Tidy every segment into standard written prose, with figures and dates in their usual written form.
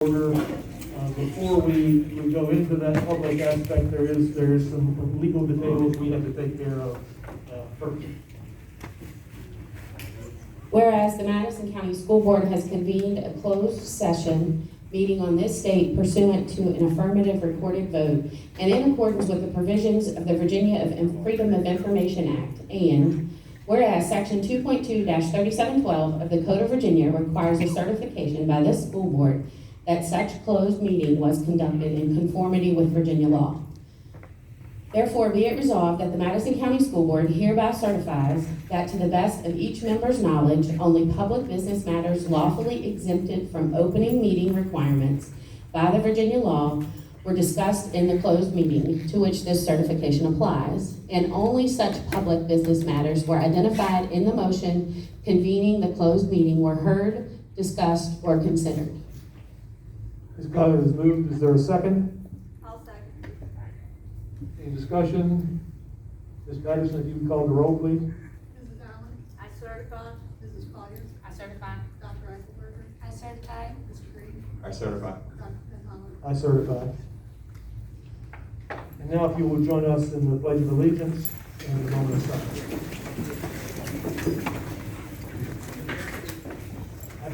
Order. Before we go into that public aspect, there is some legal details we have to take care of first. Whereas the Madison County School Board has convened a closed session meeting on this date pursuant to an affirmative recorded vote and in accordance with the provisions of the Virginia Freedom of Information Act, and whereas Section 2.2-3712 of the Code of Virginia requires a certification by this school board that such closed meeting was conducted in conformity with Virginia law. Therefore, be it resolved that the Madison County School Board hereby certifies that to the best of each member's knowledge, only public business matters lawfully exempted from opening meeting requirements by the Virginia law were discussed in the closed meeting to which this certification applies, and only such public business matters were identified in the motion convening the closed meeting were heard, discussed, or considered. Ms. Connor has moved. Is there a second? I'll second. Any discussion? Ms. Madison, if you would call the roll, please. Mrs. Allen? I certify. Mrs. Collier? I certify. Dr. Eichelberger? I certify. Mr. Green? I certify. Dr. Penhollow? I certify. And now if you will join us in the Pledge of Allegiance and the moment of silence.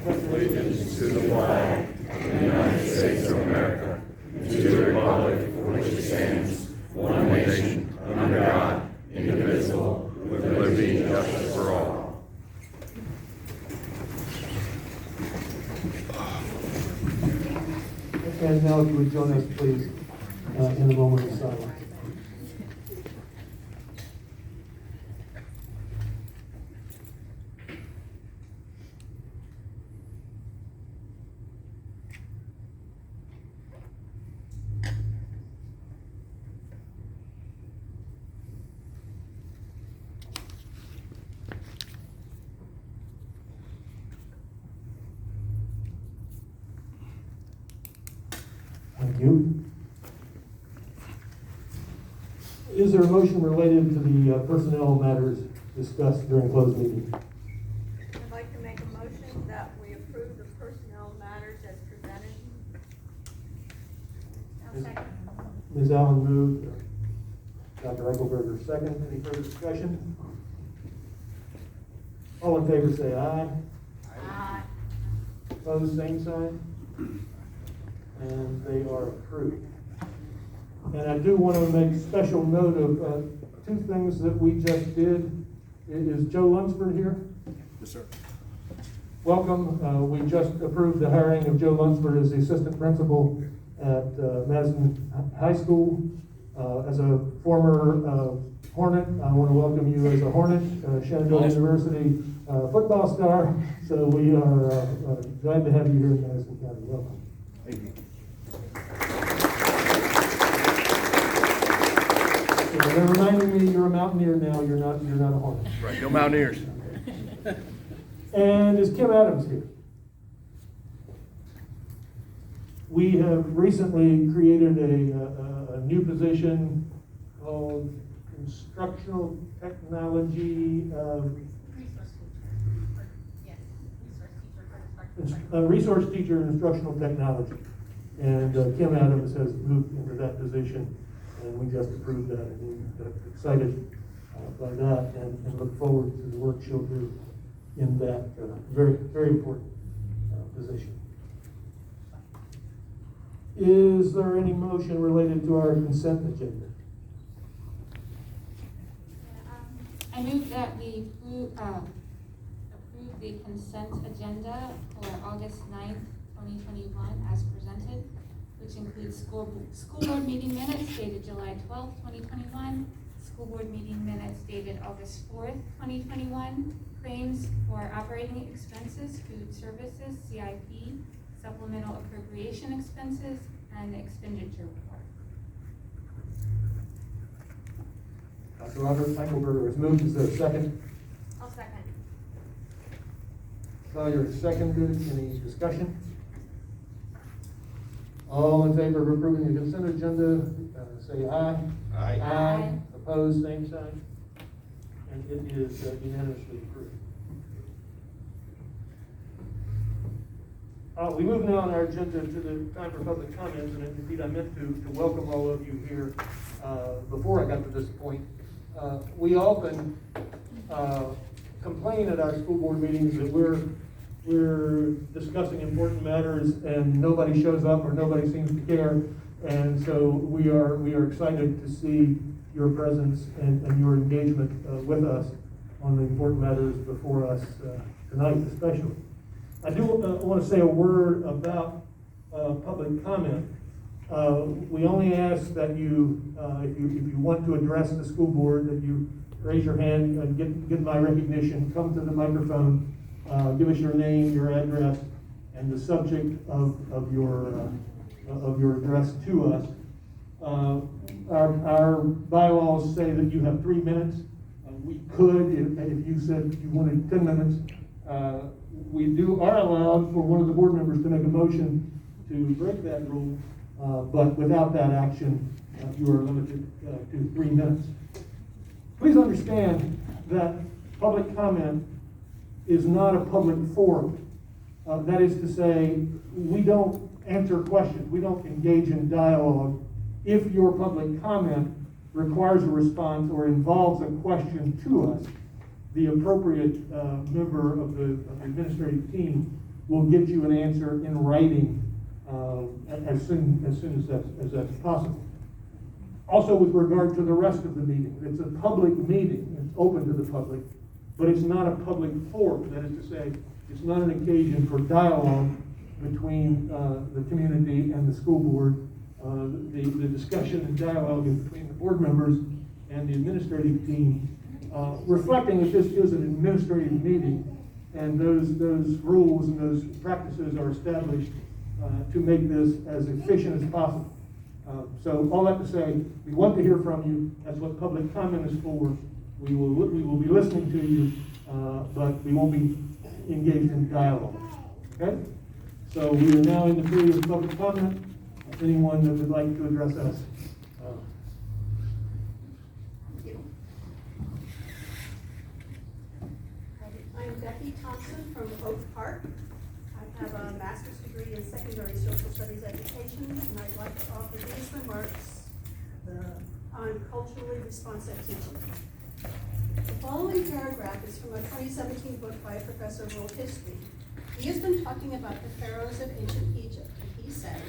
Allegiance to the flag of the United States of America, and to the republic for which it stands, one nation, under God, indivisible, with liberty and justice for all. And now if you would join us, please, in the moment of silence. Thank you. Is there a motion related to the personnel matters discussed during closed meeting? I'd like to make a motion that we approve the personnel matters as presented. I'll second. Ms. Allen moved. Dr. Eichelberger second. Any further discussion? All in favor say aye. Aye. Opposed, same sign. And they are approved. And I do want to make special note of two things that we just did. Is Joe Lunsford here? Yes, sir. Welcome. We just approved the hiring of Joe Lunsford as the assistant principal at Madison High School. As a former Hornet, I want to welcome you as a Hornet, Shenandoah University football star. So we are glad to have you here in Madison County. Welcome. Thank you. They're reminding me you're a Mountaineer now. You're not a Hornet. Right, go Mountaineers. And is Kim Adams here? We have recently created a new position called Instructional Technology, Resource Teacher in Instructional Technology. And Kim Adams has moved into that position, and we just approved that, and we're excited by that, and look forward to the work she'll do in that very, very important position. Is there any motion related to our consent agenda? I move that we approve the consent agenda for August 9th, 2021 as presented, which includes school board meeting minutes dated July 12th, 2021, school board meeting minutes dated August 4th, 2021, claims for operating expenses, food services, CIP, supplemental appropriation expenses, and expenditure report. Dr. Robert Eichelberger has moved. Is there a second? I'll second. Collier has seconded. Any discussion? All in favor of approving the consent agenda, say aye. Aye. Aye. Opposed, same sign. And it is unanimously approved. We move now on our agenda to the time for public comments, and indeed I meant to welcome all of you here before I got to this point. We often complain at our school board meetings that we're discussing important matters and nobody shows up or nobody seems to care. And so we are excited to see your presence and your engagement with us on the important matters before us tonight especially. I do want to say a word about public comment. We only ask that you, if you want to address the school board, that you raise your hand and get my recognition, come to the microphone, give us your name, your address, and the subject of your address to us. Our bylaws say that you have 3 minutes. We could, if you said you wanted 10 minutes, we are allowed for one of the board members to make a motion to break that rule, but without that action, you are limited to 3 minutes. Please understand that public comment is not a public forum. That is to say, we don't answer questions, we don't engage in dialogue. If your public comment requires a response or involves a question to us, the appropriate member of the administrative team will get you an answer in writing as soon as that's possible. Also, with regard to the rest of the meeting, it's a public meeting, it's open to the public, but it's not a public forum. That is to say, it's not an occasion for dialogue between the community and the school board. The discussion and dialogue is between the board members and the administrative team, reflecting that this is an administrative meeting, and those rules and those practices are established to make this as efficient as possible. So all that to say, we want to hear from you. That's what public comment is for. We will be listening to you, but we won't be engaged in dialogue. Okay? So we are now in the period of public comment. Anyone that would like to address us? I'm Becky Thompson from Oak Park. I have a master's degree in secondary social studies education, and I'd like to offer these remarks on culturally responsive teaching. The following paragraph is from a 2017 book by a professor of world history. He has been talking about the pharaohs of ancient Egypt, and he says,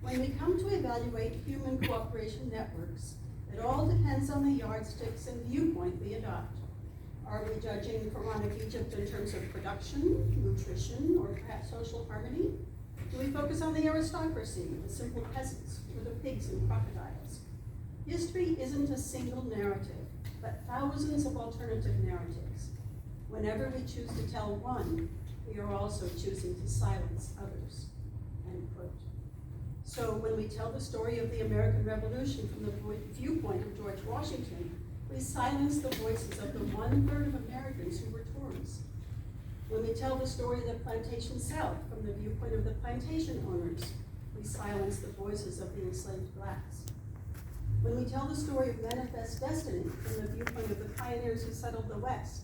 when we come to evaluate human cooperation networks, it all depends on the yardsticks and viewpoint we adopt. Are we judging pharaonic Egypt in terms of production, nutrition, or perhaps social harmony? Do we focus on the aristocracy, the simple peasants, or the pigs and crocodiles? History isn't a single narrative, but thousands of alternative narratives. Whenever we choose to tell one, we are also choosing to silence others. End quote. So when we tell the story of the American Revolution from the viewpoint of George Washington, we silence the voices of the 1/3 of Americans who were Tories. When we tell the story of the Plantation South from the viewpoint of the plantation owners, we silence the voices of the enslaved blacks. When we tell the story of Manifest Destiny from the viewpoint of the pioneers who settled the West,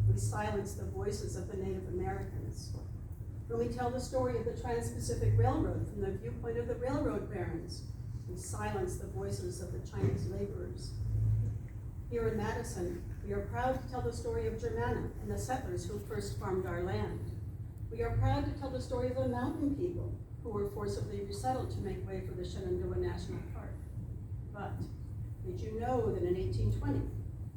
we silence the voices of the Native Americans. When we tell the story of the Trans-Pacific Railroad from the viewpoint of the railroad barons, we silence the voices of the Chinese laborers. Here in Madison, we are proud to tell the story of Germanna and the settlers who first farmed our land. We are proud to tell the story of the mountain people who were forcibly resettled to make way for the Shenandoah National Park. But did you know that in 1820,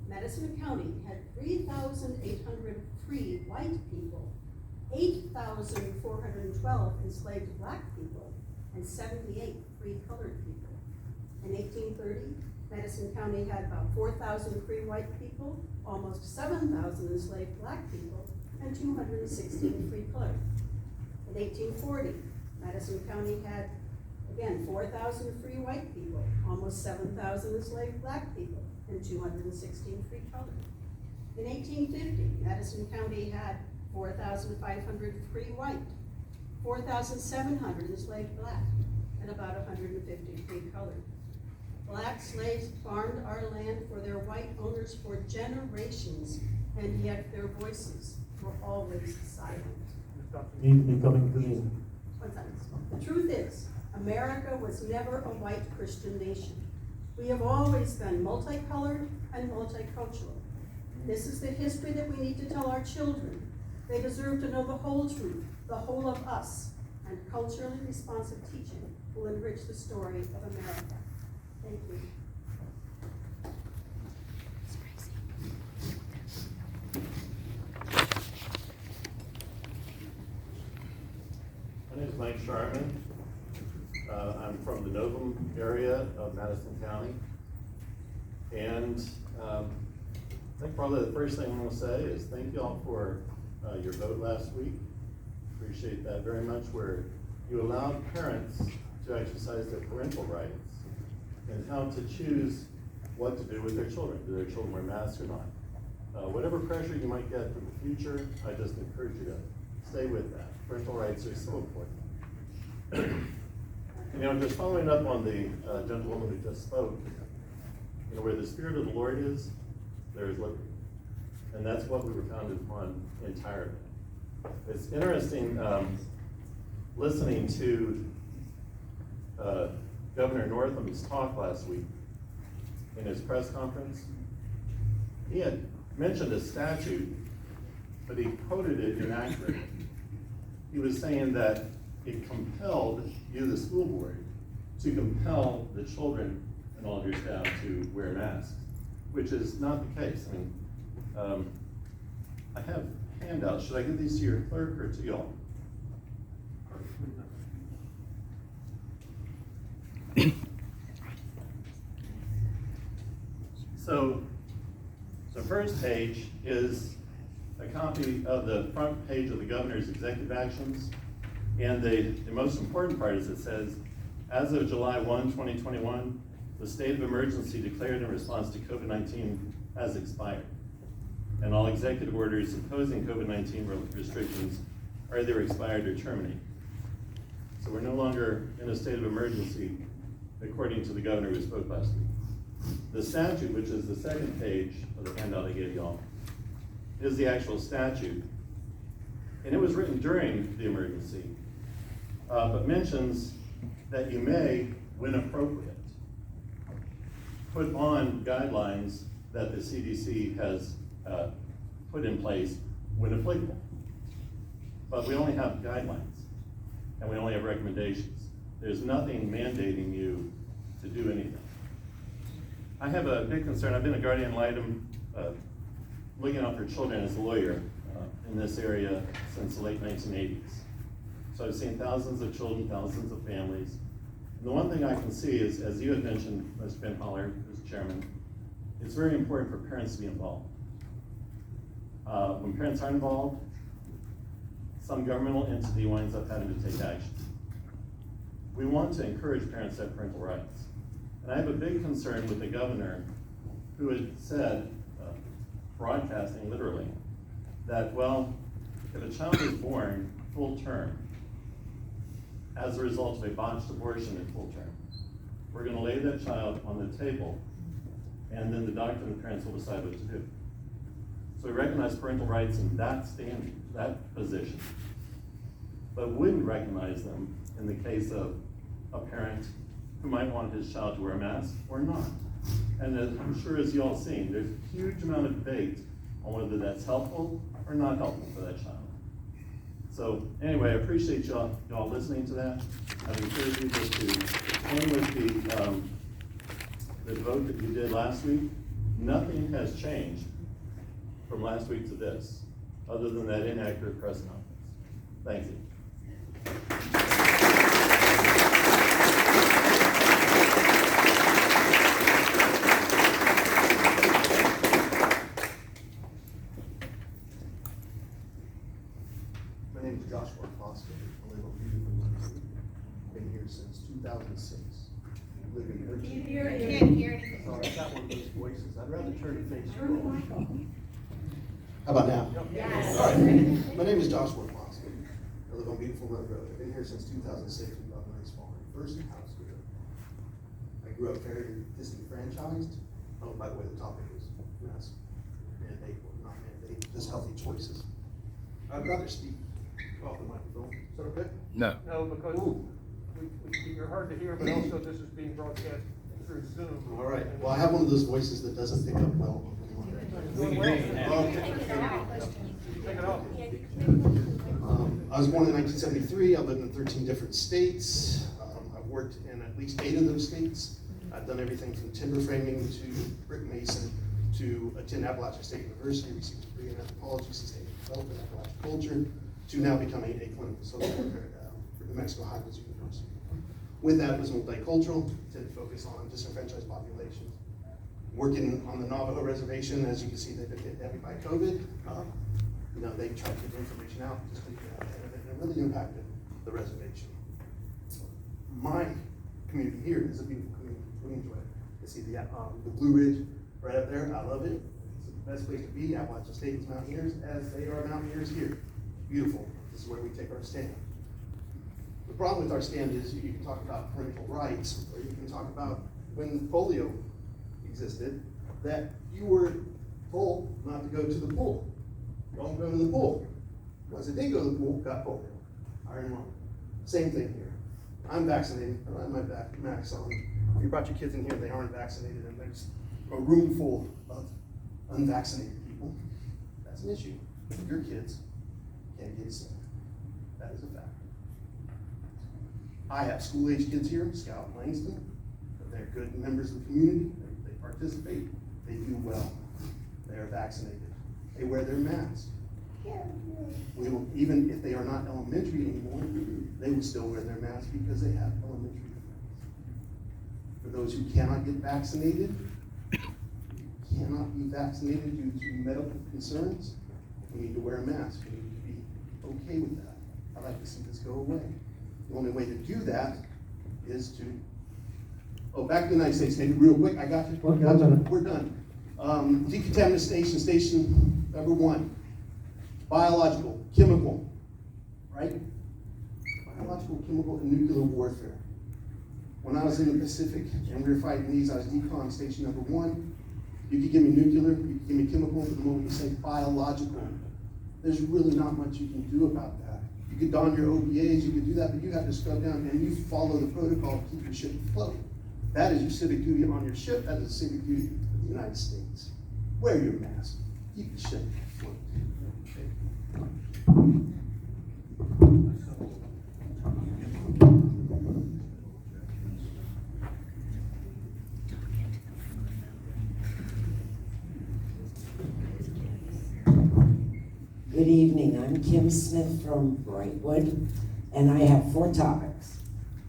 Madison County had 3,800 free white people, 8,412 enslaved black people, and 78 free colored people. In 1830, Madison County had about 4,000 free white people, almost 7,000 enslaved black people, and 216 free colored. In 1840, Madison County had, again, 4,000 free white people, almost 7,000 enslaved black people, and 216 free colored. In 1850, Madison County had 4,500 free white, 4,700 enslaved black, and about 150 free colored. Black slaves farmed our land for their white owners for generations, and yet their voices were always silent. need to be coming to the end. One second. The truth is, America was never a white Christian nation. We have always been multicolored and multicultural. This is the history that we need to tell our children. They deserve to know the whole truth, the whole of us, and culturally responsive teaching will enrich the story of America. Thank you. My name is Mike Sharman. I'm from the Novum area of Madison County. And I think probably the first thing I want to say is thank you all for your vote last week. Appreciate that very much, where you allowed parents to exercise their parental rights and how to choose what to do with their children. Do their children wear masks or not? Whatever pressure you might get for the future, I just encourage you to stay with that. Parental rights are so important. Just following up on the gentlewoman who just spoke, where the Spirit of the Lord is, there is liberty. And that's what we were founded upon entirely. It's interesting listening to Governor Northam's talk last week in his press conference. He had mentioned a statute, but he quoted it inaccurately. He was saying that it compelled you, the school board, to compel the children and all of your staff to wear masks, which is not the case. I have handouts. Should I give these to your clerk or to y'all? So the first page is a copy of the front page of the governor's executive actions. And the most important part is it says, as of July 1, 2021, the state of emergency declared in response to COVID-19 has expired. And all executive orders imposing COVID-19 restrictions are either expired or terminated. So we're no longer in a state of emergency, according to the governor who spoke last week. The statute, which is the second page of the handout I gave y'all, is the actual statute. And it was written during the emergency, but mentions that you may, when appropriate, put on guidelines that the CDC has put in place when applicable. But we only have guidelines, and we only have recommendations. There's nothing mandating you to do anything. I have a big concern. I've been a guardian ad litem, looking out for children as a lawyer in this area since the late 1980s. So I've seen thousands of children, thousands of families. And the one thing I can see is, as you had mentioned, Mr. Ben Holler, who's chairman, it's very important for parents to be involved. When parents are involved, some governmental entity winds up having to take action. We want to encourage parents to have parental rights. And I have a big concern with the governor who had said, broadcasting literally, that, well, if a child is born full term as a result of a botched abortion at full term, we're going to lay that child on the table, and then the doctor and the parents will decide what to do. So we recognize parental rights in that standing, that position, but wouldn't recognize them in the case of a parent who might want his child to wear a mask or not. And as I'm sure as you all seen, there's a huge amount of debate on whether that's helpful or not helpful for that child. So anyway, I appreciate y'all listening to that. I'd encourage you just to end with the vote that you did last week. Nothing has changed from last week to this, other than that inaccurate press conference. Thank you. My name is Joshua Foster. I live on beautiful. Been here since 2006. Live in 13. I can't hear anything. Oh, I've got one of those voices. I'd rather turn and face you all. How about now? Yes. All right. My name is Joshua Foster. I live on beautiful Road Road. I've been here since 2006 with my nice farm. First house here. I grew up very disenfranchised. Oh, by the way, the topic is mask mandate or not mandate, just healthy choices. I'd rather speak off the microphone. Is that okay? No. No, because you're hard to hear, but also this is being broadcast through Zoom. All right. Well, I have one of those voices that doesn't pick up well. Okay. Take it off. I was born in 1973. I've lived in 13 different states. I've worked in at least 8 of those states. I've done everything from timber framing to brick mason to attend Appalachian State University, received a degree in anthropology, sustainable development, Appalachian culture, to now becoming a clinical social worker for New Mexico Highlands University. With that was multicultural, tended to focus on disenfranchised populations. Working on the Navajo reservation, as you can see, they've been hit heavy by COVID. They tried to get the information out, just leave it out there, and it really impacted the reservation. My community here is a beautiful community. We enjoy it. You see the Blue Ridge right up there. I love it. It's the best place to be. Appalachian State is mountaineers, as they are mountaineers here. Beautiful. This is where we take our stand. The problem with our stand is you can talk about parental rights, or you can talk about when polio existed, that you were told not to go to the pool. Don't go to the pool. Once it did go to the pool, got polio. Iron lung. Same thing here. I'm vaccinated, but I have my mask on. If you brought your kids in here, they aren't vaccinated, and there's a room full of unvaccinated people. That's an issue. Your kids can't get sick. That is a fact. I have school-age kids here, Scout and Langston. They're good members of the community. They participate. They do well. They are vaccinated. They wear their masks. We will, even if they are not elementary anymore, they will still wear their masks because they have elementary friends. For those who cannot get vaccinated, cannot be vaccinated due to medical concerns, we need to wear a mask. We need to be okay with that. I'd like to see this go away. The only way to do that is to, back to the United States, maybe real quick, I got you. We're done. Decontamination station number 1. Biological, chemical, right? Biological, chemical, and nuclear warfare. When I was in the Pacific and we were fighting these, I was decon station number 1. You could give me nuclear, you could give me chemical, but the moment you say biological, there's really not much you can do about that. You could don your OPAs, you could do that, but you have to scrub down and you follow the protocol to keep your ship afloat. That is your civic duty on your ship. That is a civic duty of the United States. Wear your mask. Keep your ship afloat. Good evening, I'm Kim Smith from Brightwood, and I have 4 topics.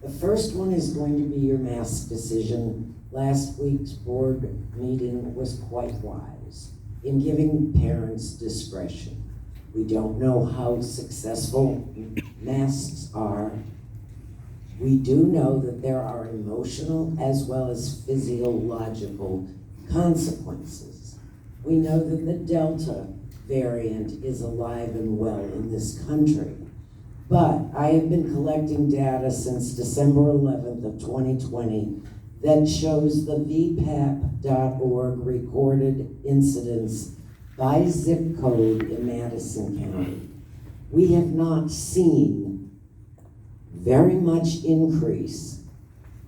The first one is going to be your mask decision. Last week's board meeting was quite wise in giving parents discretion. We don't know how successful masks are. We do know that there are emotional as well as physiological consequences. We know that the Delta variant is alive and well in this country. But I have been collecting data since December 11th of 2020 that shows the VPAP.org recorded incidents by zip code in Madison County. We have not seen very much increase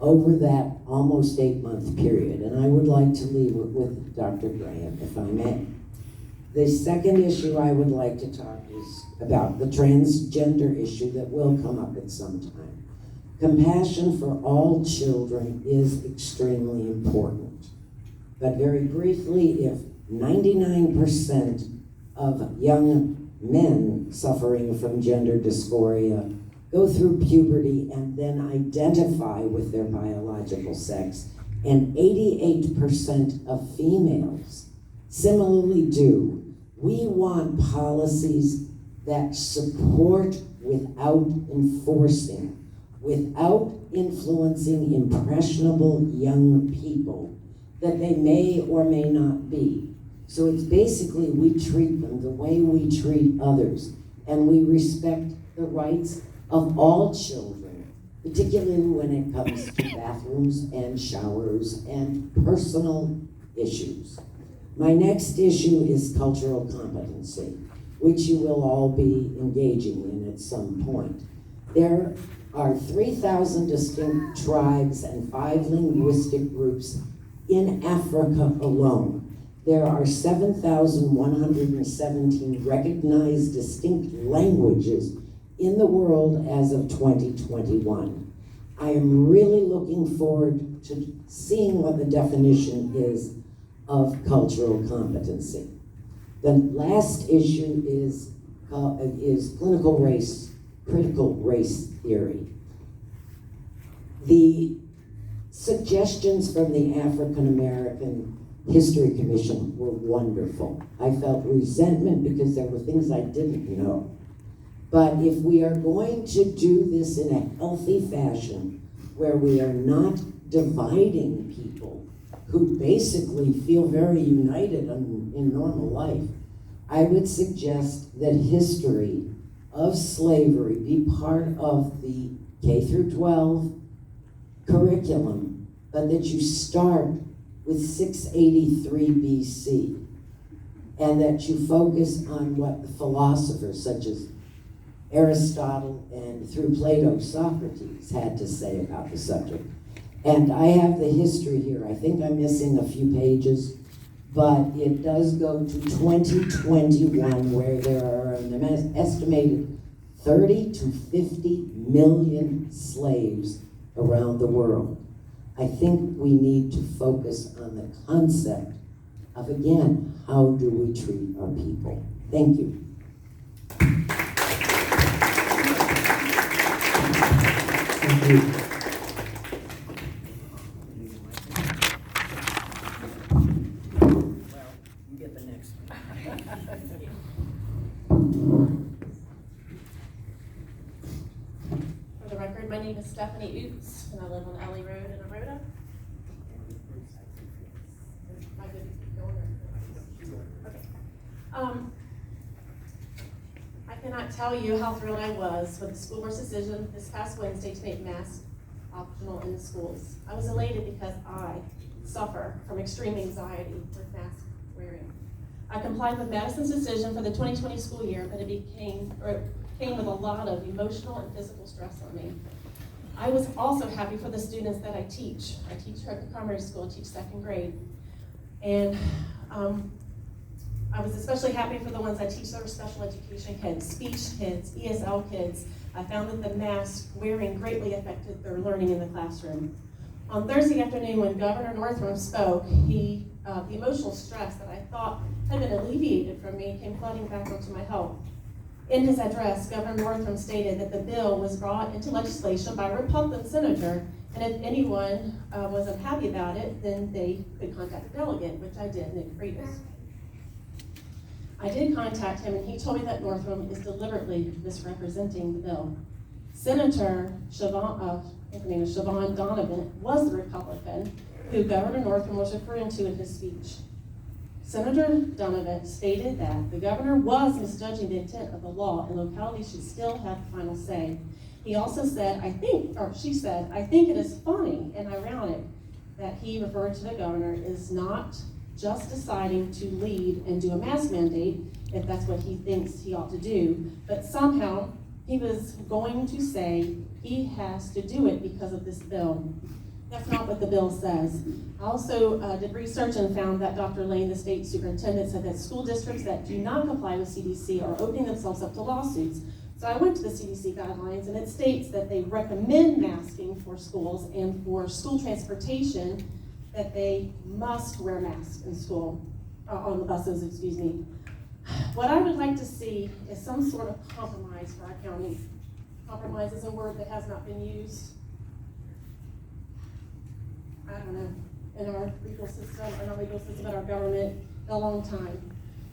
over that almost 8-month period. And I would like to leave it with Dr. Graham, if I may. The second issue I would like to talk is about the transgender issue that will come up at some time. Compassion for all children is extremely important. But very briefly, if 99% of young men suffering from gender dysphoria go through puberty and then identify with their biological sex, and 88% of females similarly do, we want policies that support without enforcing, without influencing impressionable young people that they may or may not be. So it's basically we treat them the way we treat others, and we respect the rights of all children, particularly when it comes to bathrooms and showers and personal issues. My next issue is cultural competency. which you will all be engaging in at some point. There are 3,000 distinct tribes and 5 linguistic groups in Africa alone. There are 7,117 recognized distinct languages in the world as of 2021. I am really looking forward to seeing what the definition is of cultural competency. The last issue is critical race theory. The suggestions from the African American History Commission were wonderful. I felt resentment because there were things I didn't know. But if we are going to do this in a healthy fashion, where we are not dividing people who basically feel very united in normal life, I would suggest that history of slavery be part of the K through 12 curriculum, but that you start with 683 BC, and that you focus on what the philosophers such as Aristotle and through Plato, Socrates had to say about the subject. And I have the history here. I think I'm missing a few pages, but it does go to 2021, where there are an estimated 30 to 50 million slaves around the world. I think we need to focus on the concept of, again, how do we treat our people? Thank you. Thank you. Well, you get the next one. For the record, my name is Stephanie Oots, and I live on Ellie Road in Aroda. Am I good to keep going, or- Okay. I cannot tell you how thrilled I was with the school board's decision this past Wednesday to make masks optional in the schools. I was elated because I suffer from extreme anxiety with mask wearing. I complied with Madison's decision for the 2020 school year, but it came with a lot of emotional and physical stress on me. I was also happy for the students that I teach. I teach here at the primary school, I teach 2nd grade. And I was especially happy for the ones I teach that are special education kids, speech kids, ESL kids. I found that the mask wearing greatly affected their learning in the classroom. On Thursday afternoon, when Governor Northam spoke, the emotional stress that I thought had been alleviated from me came flooding back onto my health. In his address, Governor Northam stated that the bill was brought into legislation by a Republican senator, and if anyone was unhappy about it, then they could contact the delegate, which I did, Nick Freitas. I did contact him, and he told me that Northam is deliberately misrepresenting the bill. Senator Siobhan Donovan was the Republican who Governor Northam was referring to in his speech. Senator Donovan stated that the governor was misjudging the intent of the law and localities should still have the final say. He also said, she said, I think it is funny and ironic that he referred to the governor is not just deciding to lead and do a mask mandate, if that's what he thinks he ought to do, but somehow he was going to say he has to do it because of this bill. That's not what the bill says. I also did research and found that Dr. Lane, the state superintendent, said that school districts that do not comply with CDC are opening themselves up to lawsuits. So I went to the CDC guidelines, and it states that they recommend masking for schools and for school transportation, that they must wear masks in school, on the buses, excuse me. What I would like to see is some sort of compromise for our county. Compromise is a word that has not been used, I don't know, in our legal system, in our government, in a long time.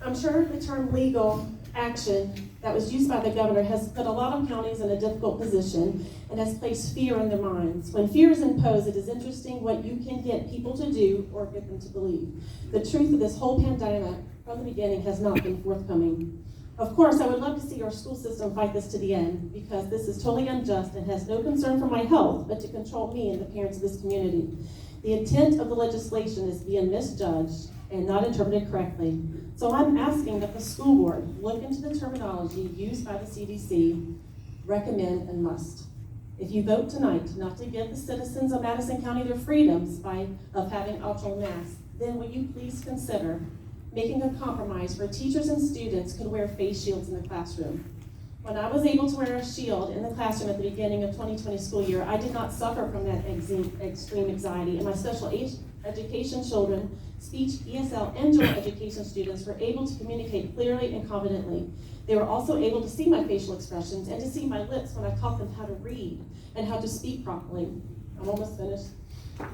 I'm sure the term legal action that was used by the governor has put a lot of counties in a difficult position and has placed fear in their minds. When fear is imposed, it is interesting what you can get people to do or get them to believe. The truth of this whole pandemic from the beginning has not been forthcoming. Of course, I would love to see our school system fight this to the end, because this is totally unjust and has no concern for my health, but to control me and the parents of this community. The intent of the legislation is being misjudged, and not interpreted correctly. So I'm asking that the school board look into the terminology used by the CDC, recommend and must. If you vote tonight not to give the citizens of Madison County their freedoms of having optional masks, then will you please consider making a compromise where teachers and students could wear face shields in the classroom? When I was able to wear a shield in the classroom at the beginning of 2020 school year, I did not suffer from that extreme anxiety, and my special education children, speech, ESL, and general education students were able to communicate clearly and confidently. They were also able to see my facial expressions and to see my lips when I taught them how to read and how to speak properly. I'm almost finished.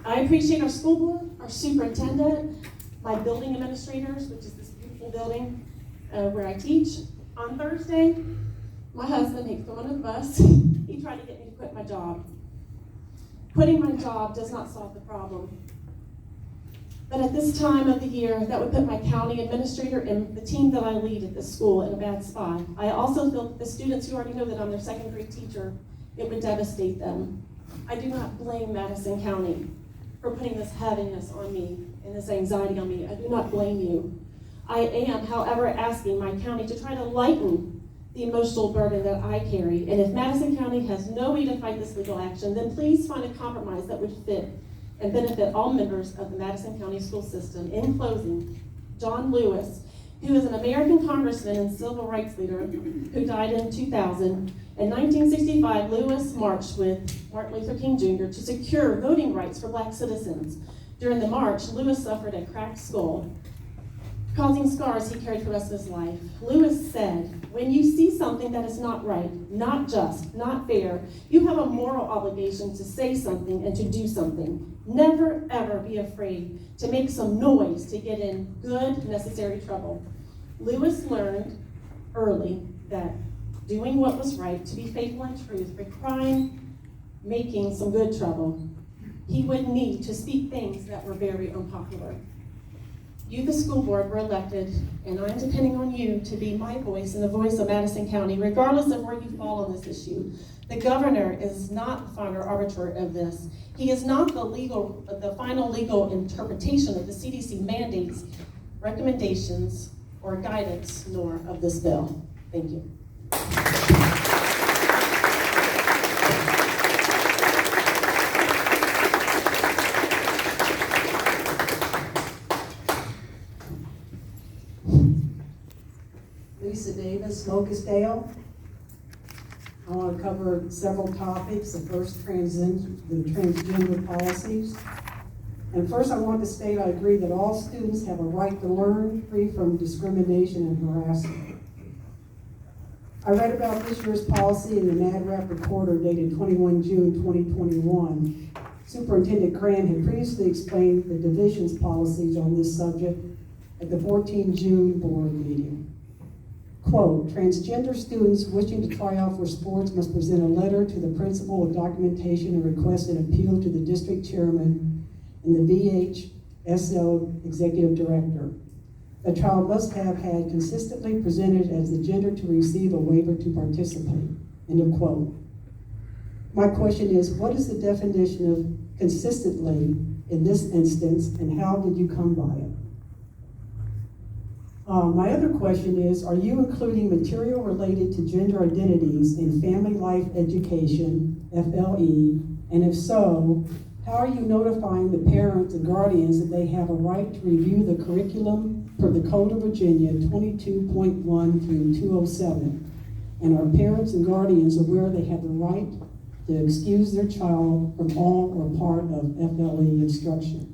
I appreciate our school board, our superintendent, my building administrators, which is this beautiful building where I teach. On Thursday, my husband, he threw under the bus. He tried to get me to quit my job. Quitting my job does not solve the problem. But at this time of the year, that would put my county administrator and the team that I lead at this school in a bad spot. I also feel that the students who already know that I'm their second grade teacher, it would devastate them. I do not blame Madison County for putting this heaviness on me and this anxiety on me. I do not blame you. I am, however, asking my county to try to lighten the emotional burden that I carry. And if Madison County has no way to fight this legal action, then please find a compromise that would fit and benefit all members of the Madison County school system. In closing, John Lewis, who is an American congressman and civil rights leader who died in 2000, in 1965, Lewis marched with Martin Luther King Jr. to secure voting rights for black citizens. During the march, Lewis suffered a cracked skull, causing scars he carried for the rest of his life. Lewis said, when you see something that is not right, not just, not fair, you have a moral obligation to say something and to do something. Never, ever be afraid to make some noise to get in good, necessary trouble. Lewis learned early that doing what was right, to be faithful and truth, required making some good trouble. He would need to speak things that were very unpopular. You, the school board, were elected, and I'm depending on you to be my voice and the voice of Madison County, regardless of where you fall on this issue. The governor is not the final arbiter of this. He is not the final legal interpretation of the CDC mandates, recommendations, or guidance, nor of this bill. Thank you. Lisa Davis, Locustdale. I want to cover several topics. The first, the transgender policies. And first, I want to state I agree that all students have a right to learn free from discrimination and harassment. I read about this year's policy in the NADRAP Recorder dated 21 June 2021. Superintendent Graham had previously explained the division's policies on this subject at the 14 June board meeting. Quote, transgender students wishing to try out for sports must present a letter to the principal with documentation and request an appeal to the district chairman and the VHSL executive director. The child must have had consistently presented as the gender to receive a waiver to participate, end of quote. My question is, what is the definition of consistently in this instance, and how did you come by it? My other question is, are you including material related to gender identities in family life education, FLE, and if so, how are you notifying the parents and guardians that they have a right to review the curriculum per the Code of Virginia 22.1 through 207? And are parents and guardians aware they have the right to excuse their child from all or part of FLE instruction?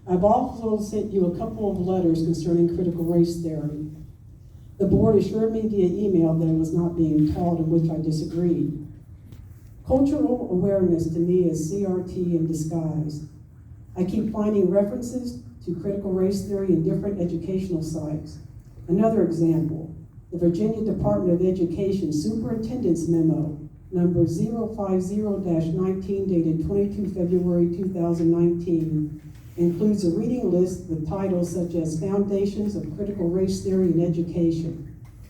I've also sent you a couple of letters concerning critical race theory. The board assured me via email that it was not being taught, in which I disagreed. Cultural awareness to me is CRT in disguise. I keep finding references to critical race theory in different educational sites. Another example, the Virginia Department of Education Superintendent's Memo, number 050-19, dated 22 February 2019, includes a reading list with titles such as Foundations of Critical Race Theory in Education.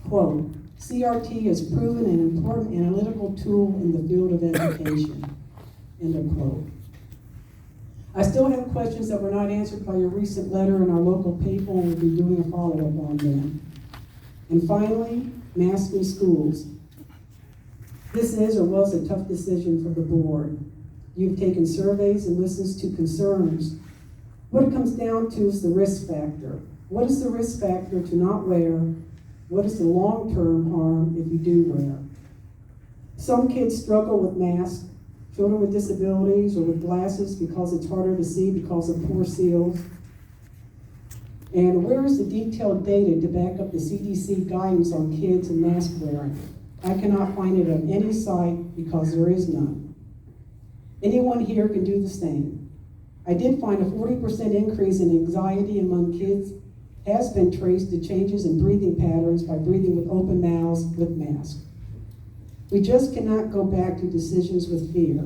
Quote, CRT is proven an important analytical tool in the field of education, end of quote. I still have questions that were not answered by your recent letter in our local paper, and we'll be doing a follow-up on them. And finally, masks in schools. This is or was a tough decision for the board. You've taken surveys and listened to concerns. What it comes down to is the risk factor. What is the risk factor to not wear? What is the long-term harm if you do wear? Some kids struggle with masks, children with disabilities or with glasses because it's harder to see because of poor seals. And where is the detailed data to back up the CDC guidance on kids and mask wearing? I cannot find it on any site because there is none. Anyone here can do the same. I did find a 40% increase in anxiety among kids has been traced to changes in breathing patterns by breathing with open mouths with masks. We just cannot go back to decisions with fear.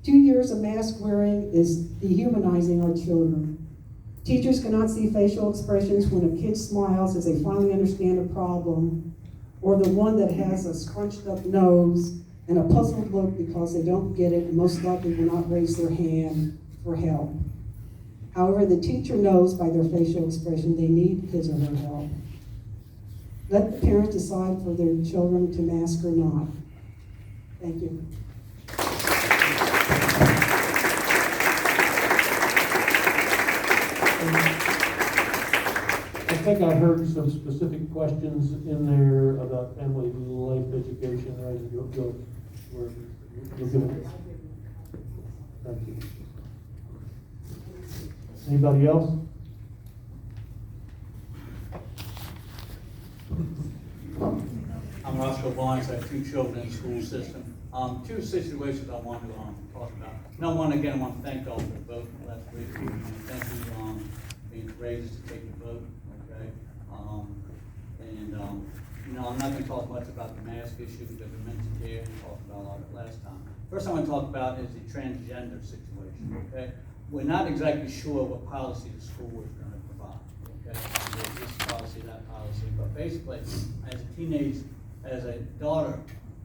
2 years of mask wearing is dehumanizing our children. Teachers cannot see facial expressions when a kid smiles as they finally understand a problem, or the one that has a scrunched up nose and a puzzled look because they don't get it and most likely will not raise their hand for help. However, the teacher knows by their facial expression they need his or her help. Let the parents decide for their children to mask or not. Thank you. I think I heard some specific questions in there about family life education, right? You'll give it. Thank you. Anybody else? I'm Roscoe Barnes. I have 2 children in the school system. 2 situations I want to talk about. Number one, again, I want to thank y'all for the vote last week. Thank you for being courageous to take the vote. Okay. I'm not going to talk much about the mask issue because we mentioned here and talked about a lot of it last time. First, I want to talk about is the transgender situation. Okay. We're not exactly sure what policy the school is going to provide. Okay. There's this policy, that policy, but basically, as a teenage daughter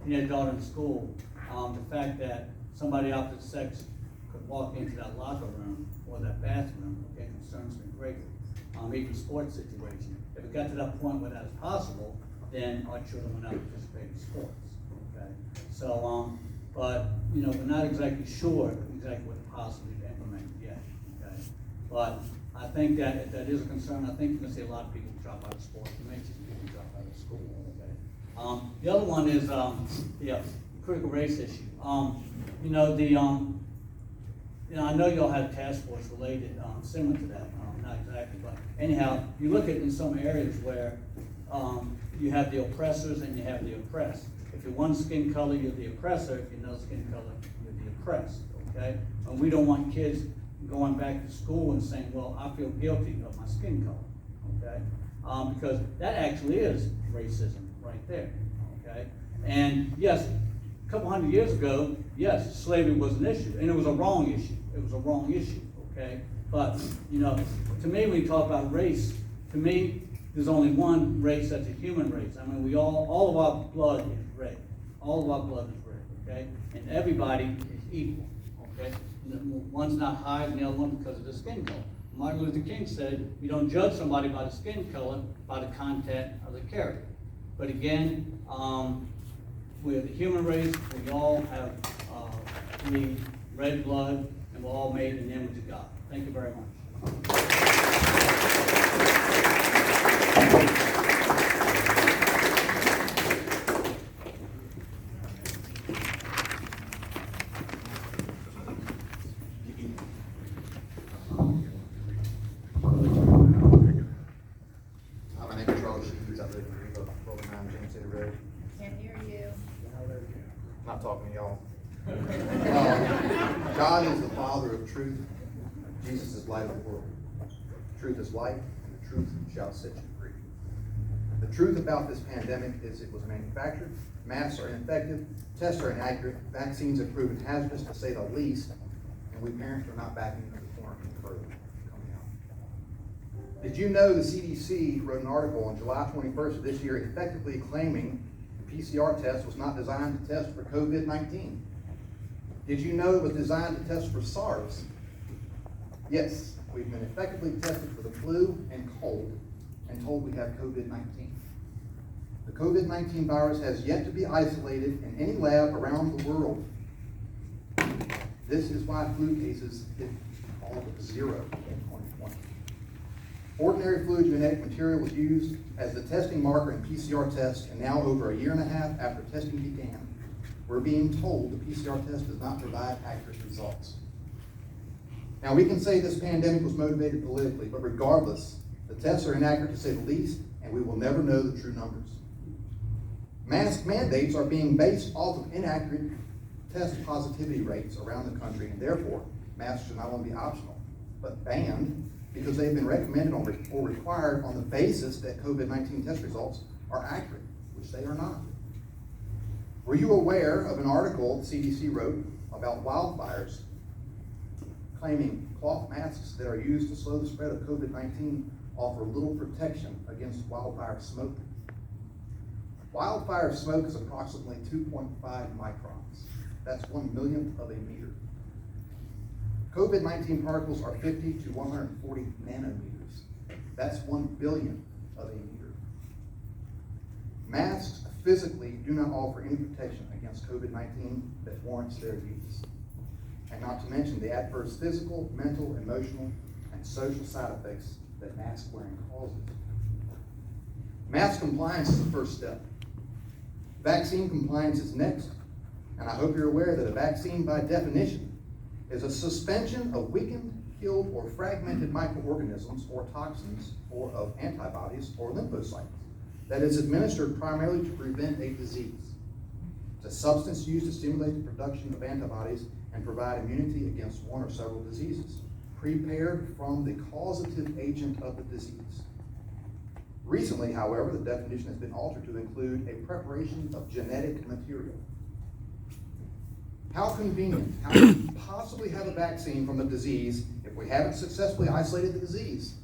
in school, the fact that somebody opposite sex could walk into that locker room or that bathroom, okay, concerns me greatly. Even sports situation. If it got to that point where that is possible, then our children will not participate in sports. Okay. So, but we're not exactly sure exactly what the policy is implemented yet. Okay. But I think that if that is a concern, I think you're going to see a lot of people drop out of sports. You may see people drop out of school. Okay. The other one is the critical race issue. I know y'all had a task force related similar to that. Not exactly, but anyhow, you look at in some areas where you have the oppressors and you have the oppressed. If you're one skin color, you're the oppressor. If you're another skin color, you're the oppressed. Okay. And we don't want kids going back to school and saying, well, I feel guilty of my skin color, okay? Because that actually is racism right there, okay? And yes, a couple hundred years ago, yes, slavery was an issue, and it was a wrong issue. It was a wrong issue, okay? But, to me, when you talk about race, to me, there's only one race that's a human race. I mean, all of our blood is red. All of our blood is red, okay? And everybody is equal, okay? One's not higher than the other one because of the skin color. Martin Luther King said, you don't judge somebody by the skin color, by the content of the character. But again, we're the human race. We all have red blood, and we're all made in the image of God. Thank you very much. Not talking to y'all. God is the Father of truth. Jesus is light of the world. Truth is light, and the truth shall set you free. The truth about this pandemic is it was manufactured, masks are ineffective, tests are inaccurate, vaccines have proven hazardous to say the least, and we parents are not backing into the corner any further coming out. Did you know the CDC wrote an article on July 21st of this year effectively claiming PCR test was not designed to test for COVID-19. Did you know it was designed to test for SARS? Yes, we've been effectively tested for the flu and cold and told we have COVID-19. The COVID-19 virus has yet to be isolated in any lab around the world. This is why flu cases hit all but zero in 2020. Ordinary flu genetic material was used as the testing marker in PCR tests, and now over a year and a half after testing began, we're being told the PCR test does not provide accurate results. Now, we can say this pandemic was motivated politically, but regardless, the tests are inaccurate to say the least, and we will never know the true numbers. Mask mandates are being based off of inaccurate test positivity rates around the country, and therefore, masks should not only be optional, but banned because they've been recommended or required on the basis that COVID-19 test results are accurate, which they are not. Were you aware of an article the CDC wrote about wildfires claiming cloth masks that are used to slow the spread of COVID-19 offer little protection against wildfire smoke? Wildfire smoke is approximately 2.5 microns. That's 1/1,000,000th of a meter. COVID-19 particles are 50 to 140 nanometers. That's 1/1,000,000th of a meter. Masks physically do not offer any protection against COVID-19 that warrants their use. And not to mention the adverse physical, mental, emotional, and social side effects that mask wearing causes. Mask compliance is the first step. Vaccine compliance is next. And I hope you're aware that a vaccine, by definition, is a suspension of weakened, killed, or fragmented microorganisms or toxins or of antibodies or lymphocytes that is administered primarily to prevent a disease. It's a substance used to stimulate the production of antibodies and provide immunity against one or several diseases, prepared from the causative agent of the disease. Recently, however, the definition has been altered to include a preparation of genetic material. How convenient. How can we possibly have a vaccine from a disease if we haven't successfully isolated the disease?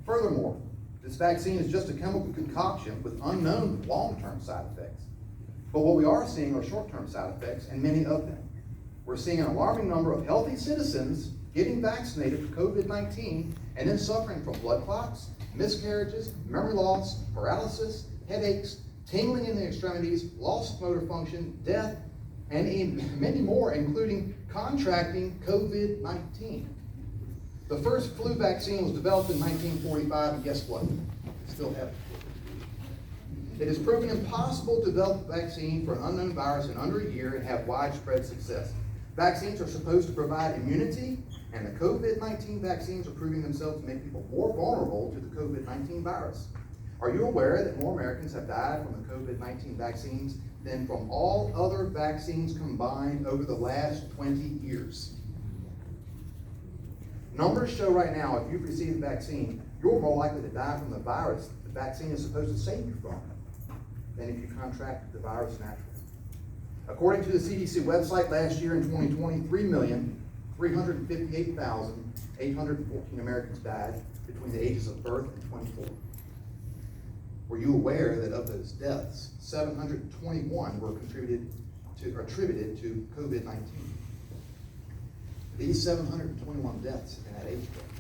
Furthermore, this vaccine is just a chemical concoction with unknown long-term side effects. But what we are seeing are short-term side effects, and many of them. We're seeing an alarming number of healthy citizens getting vaccinated for COVID-19 and then suffering from blood clots, miscarriages, memory loss, paralysis, headaches, tingling in the extremities, loss of motor function, death, and many more, including contracting COVID-19. The first flu vaccine was developed in 1945, and guess what? Still have it. It has proven impossible to develop a vaccine for an unknown virus in under a year and have widespread success. Vaccines are supposed to provide immunity, and the COVID-19 vaccines are proving themselves to make people more vulnerable to the COVID-19 virus. Are you aware that more Americans have died from the COVID-19 vaccines than from all other vaccines combined over the last 20 years? Numbers show right now, if you've received a vaccine, you're more likely to die from the virus the vaccine is supposed to save you from than if you contracted the virus naturally. According to the CDC website, last year in 2020, 3,358,814 Americans died between the ages of birth and 24. Were you aware that of those deaths, 721 were attributed to COVID-19? These 721 deaths in that age group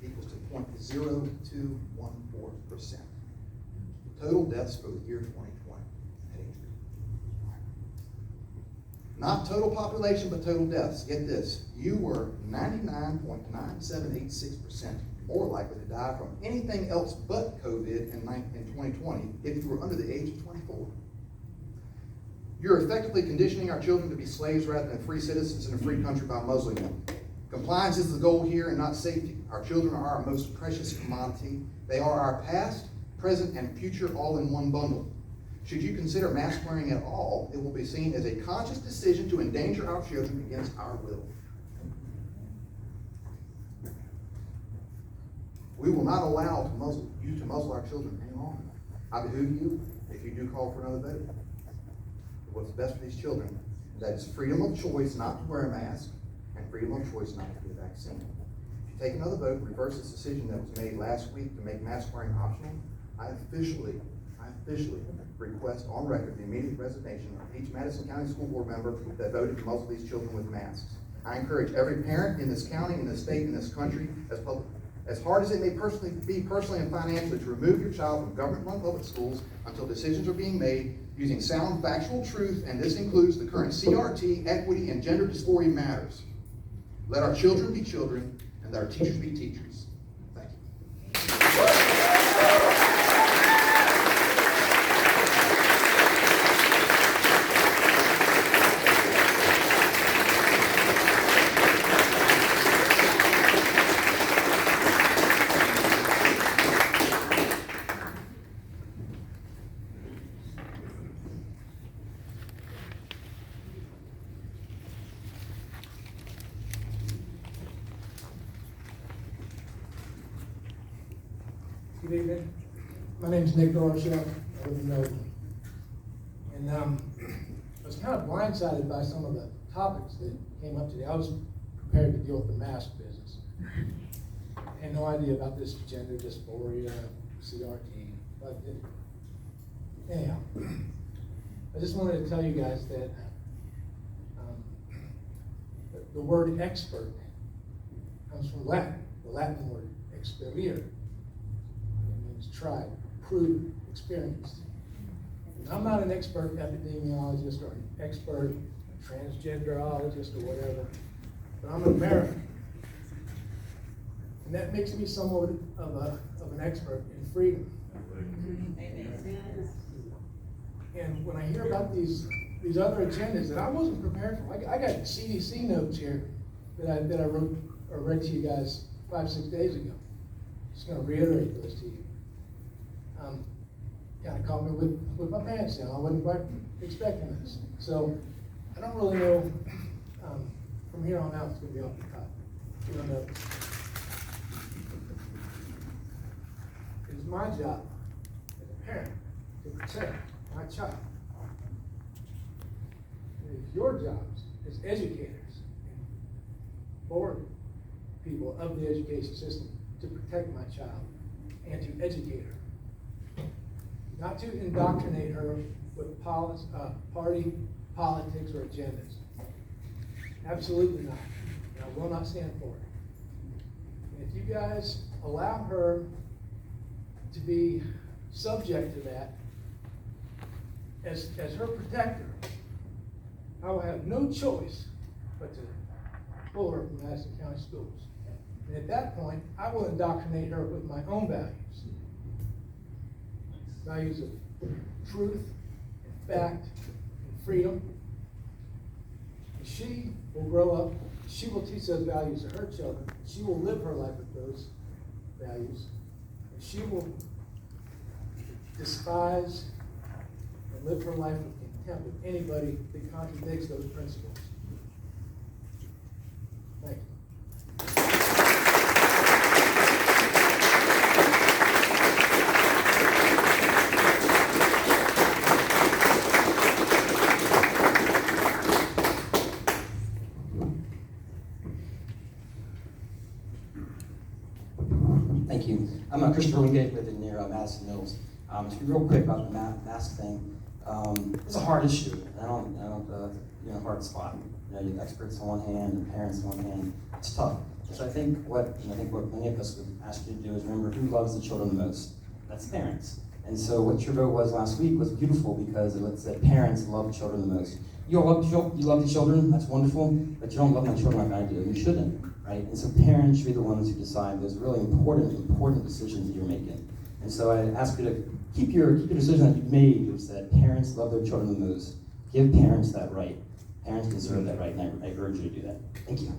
equals to 0.0214%. Total deaths for the year 2020 in that age group. Not total population, but total deaths. Get this, you were 99.9786% more likely to die from anything else but COVID in 2020 if you were under the age of 24. You're effectively conditioning our children to be slaves rather than free citizens in a free country by muzzling them. Compliance is the goal here and not safety. Our children are our most precious commodity. They are our past, present, and future all in one bundle. Should you consider mask wearing at all, it will be seen as a conscious decision to endanger our children against our will. We will not allow you to muzzle our children any longer. I behoove you, if you do call for another vote, what's best for these children, that is freedom of choice not to wear a mask and freedom of choice not to get a vaccine. If you take another vote and reverse this decision that was made last week to make mask wearing optional, I officially request on record the immediate resignation of each Madison County School Board member that voted to muzzle these children with masks. I encourage every parent in this county, in this state, in this country, as hard as it may be personally and financially, to remove your child from government-run public schools until decisions are being made using sound factual truth, and this includes the current CRT, equity, and gender dysphoria matters. Let our children be children, and let our teachers be teachers. Thank you. Good evening. My name's Nick Dorshell. I live in Melbourne. And I was kind of blindsided by some of the topics that came up today. I was prepared to deal with the mask business. I had no idea about this gender dysphoria, CRT. But anyhow, I just wanted to tell you guys that the word expert comes from Latin, the Latin word expelliere. Tried, proved, experienced. And I'm not an expert epidemiologist or an expert transgenderologist or whatever, but I'm an American. And that makes me somewhat of an expert in freedom. And when I hear about these other agendas that I wasn't prepared for, I got CDC notes here that I wrote or read to you guys 5-6 days ago. Just going to reiterate those to you. Kind of caught me with my pants down. I wasn't quite expecting this. So I don't really know, from here on out, it's going to be off the top. You don't know. It's my job as a parent to protect my child. It is your jobs as educators and board people of the education system to protect my child and to educate her. Not to indoctrinate her with party politics or agendas. Absolutely not. And I will not stand for it. And if you guys allow her to be subject to that as her protector, I will have no choice but to pull her from Madison County Schools. And at that point, I will indoctrinate her with my own values. Values of truth, and fact, and freedom. And she will grow up, she will teach those values to her children, she will live her life with those values, and she will despise and live her life with contempt with anybody that contradicts those principles. Thank you. Thank you. I'm Christopher Wingate, living near Madison Mills. To be real quick about the mask thing, it's a hard issue. I don't you're in a hard spot. You know, you have experts on one hand and parents on one hand. It's tough. So I think what many of us would ask you to do is remember who loves the children the most. That's parents. And so what your vote was last week was beautiful because it said parents love children the most. You love the children, that's wonderful, but you don't love my children like I do, and you shouldn't, right? And so parents should be the ones who decide those really important decisions that you're making. And so I ask you to keep your decision that you've made, which that parents love their children the most. Give parents that right. Parents deserve that right, and I urge you to do that. Thank you.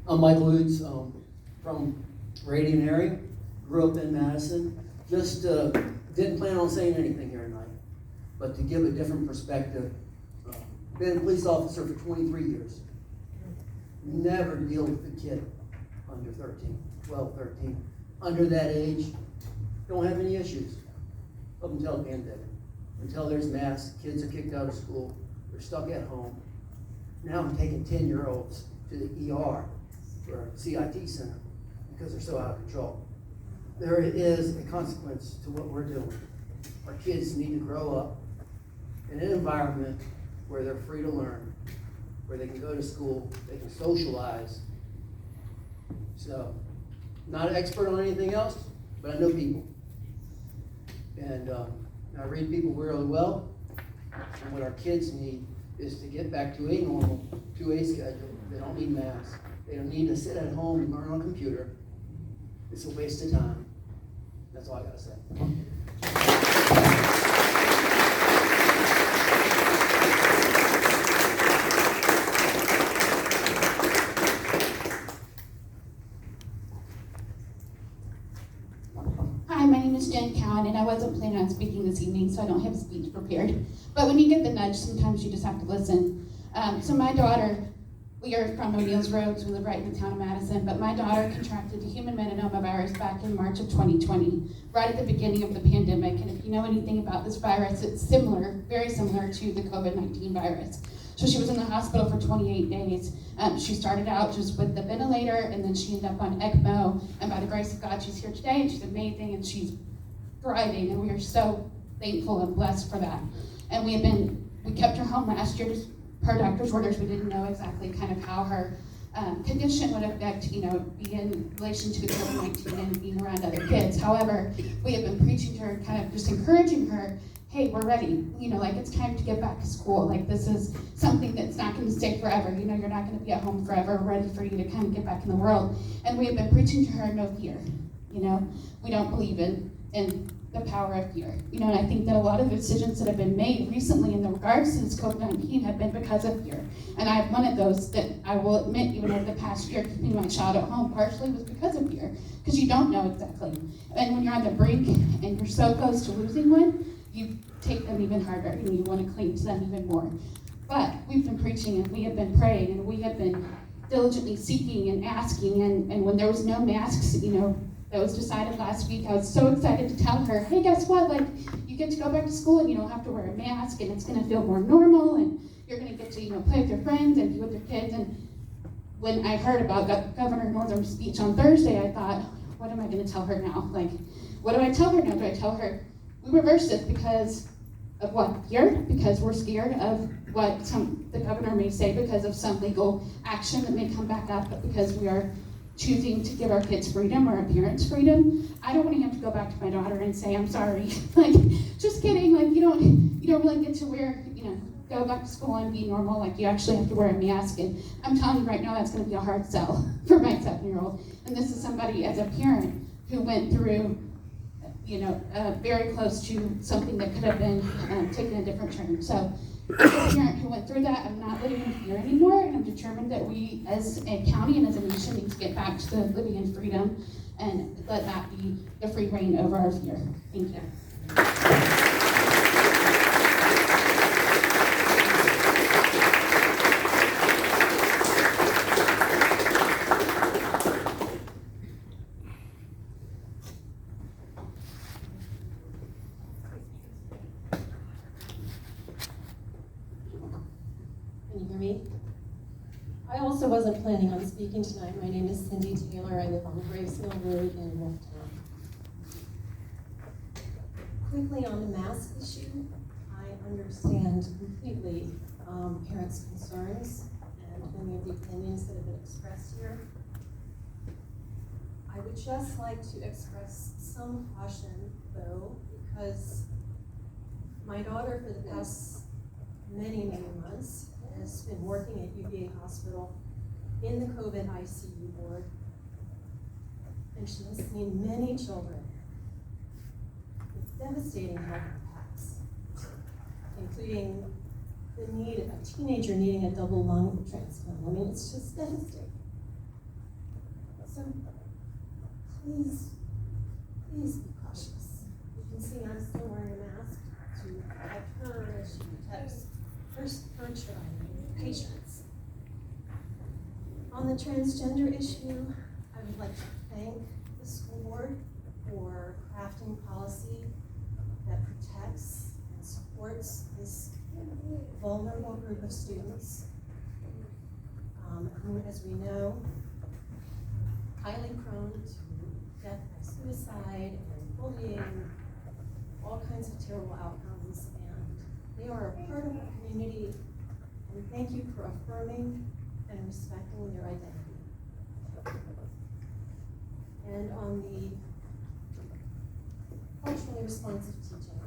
I'm Michael Lutz, from Radiant area, grew up in Madison. Just didn't plan on saying anything here tonight, but to give a different perspective, been a police officer for 23 years. Never deal with a kid under 13, 12, 13. Under that age, don't have any issues up until the pandemic. Until there's masks, kids are kicked out of school, they're stuck at home. Now I'm taking 10-year-olds to the ER for a CIT center because they're so out of control. There is a consequence to what we're doing. Our kids need to grow up in an environment where they're free to learn, where they can go to school, they can socialize. So, not an expert on anything else, but I know people. And I read people really well. And what our kids need is to get back to a normal, to a schedule. They don't need masks. They don't need to sit at home and learn on a computer. It's a waste of time. That's all I gotta say. Hi, my name is Jen Cowan, and I wasn't planning on speaking this evening, so I don't have a speech prepared. But when you get the nudge, sometimes you just have to listen. So my daughter, we are from O'Neill's Roads, we live right in the town of Madison, but my daughter contracted the human metapneumovirus back in March of 2020, right at the beginning of the pandemic. And if you know anything about this virus, it's similar, very similar to the COVID-19 virus. So she was in the hospital for 28 days. She started out just with the ventilator, and then she ended up on ECMO. And by the grace of God, she's here today, and she's amazing, and she's thriving, and we are so thankful and blessed for that. And we kept her home last year just per doctor's orders. We didn't know exactly kind of how her condition would affect, be in relation to the COVID-19 and being around other kids. However, we have been preaching to her, kind of just encouraging her, hey, we're ready. Like it's time to get back to school. Like this is something that's not going to stay forever. You're not going to be at home forever, ready for you to kind of get back in the world. And we have been preaching to her, no fear. We don't believe in the power of fear. And I think that a lot of the decisions that have been made recently in the regards to this COVID-19 have been because of fear. And I'm one of those that I will admit, even over the past year, keeping my child at home partially was because of fear, because you don't know exactly. And when you're on the brink and you're so close to losing one, you take them even harder and you want to cling to them even more. But we've been preaching and we have been praying and we have been diligently seeking and asking, and when there was no masks, that was decided last week, I was so excited to tell her, hey, guess what? Like, you get to go back to school and you don't have to wear a mask and it's gonna feel more normal and you're gonna get to, play with your friends and be with your kids. And when I heard about Governor Northam's speech on Thursday, I thought, what am I gonna tell her now? Like, what do I tell her now? Do I tell her, we reversed this because of what? Fear? Because we're scared of what the governor may say because of some legal action that may come back up, but because we are choosing to give our kids freedom or our parents freedom. I don't want to have to go back to my daughter and say, I'm sorry. Like, just kidding. Like, you don't really get to wear, go back to school and be normal. Like, you actually have to wear a mask. And I'm telling you right now, that's going to be a hard sell for my 7-year-old. And this is somebody as a parent who went through, very close to something that could have been taken a different turn. So, as a parent who went through that, I'm not living in fear anymore, and I'm determined that we, as a county and as a nation, need to get back to living in freedom and let that be the free reign over our fear. Thank you. Can you hear me? I also wasn't planning on speaking tonight. My name is Cindy Taylor. I live on Graves Mill Road in Wolftown. Quickly on the mask issue, I understand completely parents' concerns and many of the opinions that have been expressed here. I would just like to express some caution, though, because my daughter for the past many months has been working at UVA Hospital in the COVID ICU ward, and she has seen many children with devastating health impacts, including the need of a teenager needing a double lung transplant. I mean, it's just devastating. So please be cautious. You can see I'm still wearing a mask to protect her as she protects her patients. On the transgender issue, I would like to thank the school board for crafting policy that protects and supports this vulnerable group of students. who, as we know, highly prone to death by suicide and bullying, all kinds of terrible outcomes, and they are a part of our community, and thank you for affirming and respecting their identity. And on the culturally responsive teaching,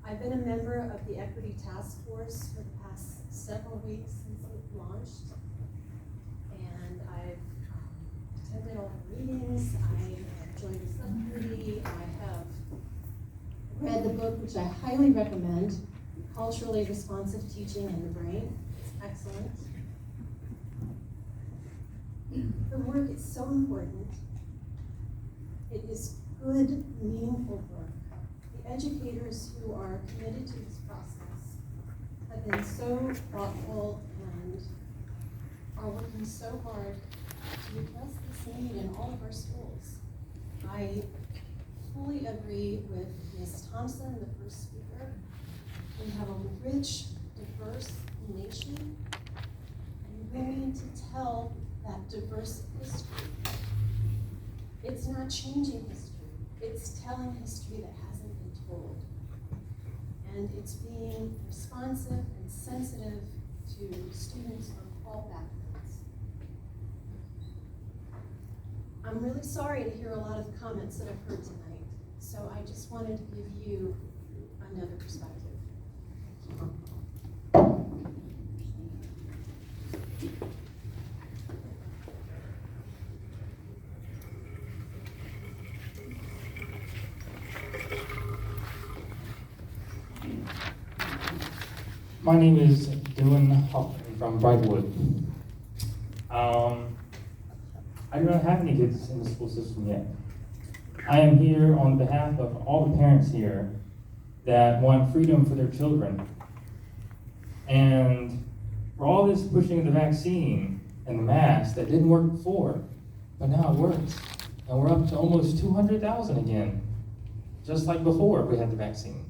I've been a member of the Equity Task Force for the past several weeks since it launched, and I've attended all the meetings, I have joined the subcommittee, I have read the book, which I highly recommend, Culturally Responsive Teaching in the Brain. It's excellent. The work is so important. It is good, meaningful work. The educators who are committed to this process have been so thoughtful and are working so hard to address this need in all of our schools. I fully agree with Ms. Thompson, the first speaker. We have a rich, diverse nation, and we need to tell that diverse history. It's not changing history, it's telling history that hasn't been told. And it's being responsive and sensitive to students on all backgrounds. I'm really sorry to hear a lot of the comments that I've heard tonight, so I just wanted to give you another perspective. My name is Dylan Hoffman from Brightwood. I do not have any kids in the school system yet. I am here on behalf of all the parents here that want freedom for their children. And for all this pushing of the vaccine and the mask that didn't work before, but now it works. And we're up to almost 200,000 again, just like before we had the vaccine.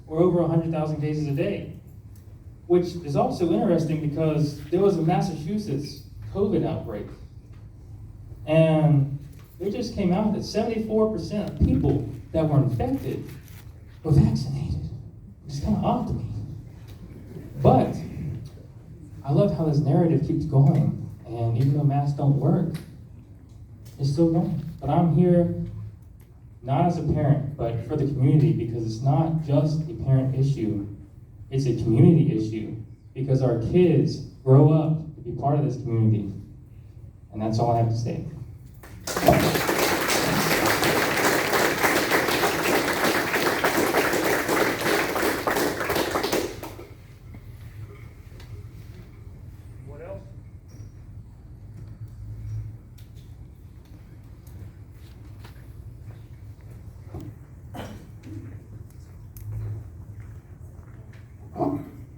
We're over 100,000 cases a day, which is also interesting because there was a Massachusetts COVID outbreak. And it just came out that 74% of people that were infected were vaccinated. It's kind of odd to me. But I love how this narrative keeps going. And even though masks don't work, it's still going. But I'm here not as a parent, but for the community, because it's not just a parent issue. It's a community issue, because our kids grow up to be part of this community. And that's all I have to say. What else?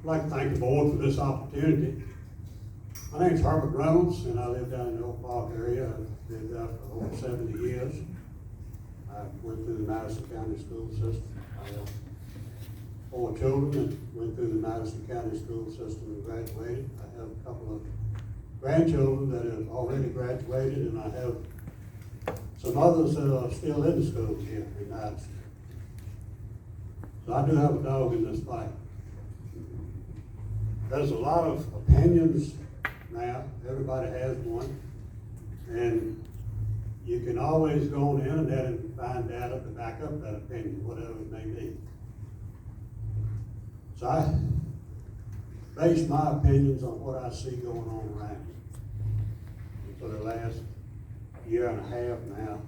I'd like to thank the board for this opportunity. My name's Herbert Reynolds, and I live down in the Oak Park area. I've lived there for over 70 years. I went through the Madison County school system. I have 4 children that went through the Madison County school system and graduated. I have a couple of grandchildren that have already graduated, and I have some others that are still in the school here in Madison. So I do have a dog in this fight. There's a lot of opinions now. Everybody has one. And you can always go on the internet and find data to back up that opinion, whatever it may be. So I base my opinions on what I see going on around me. And for the last year and a half now,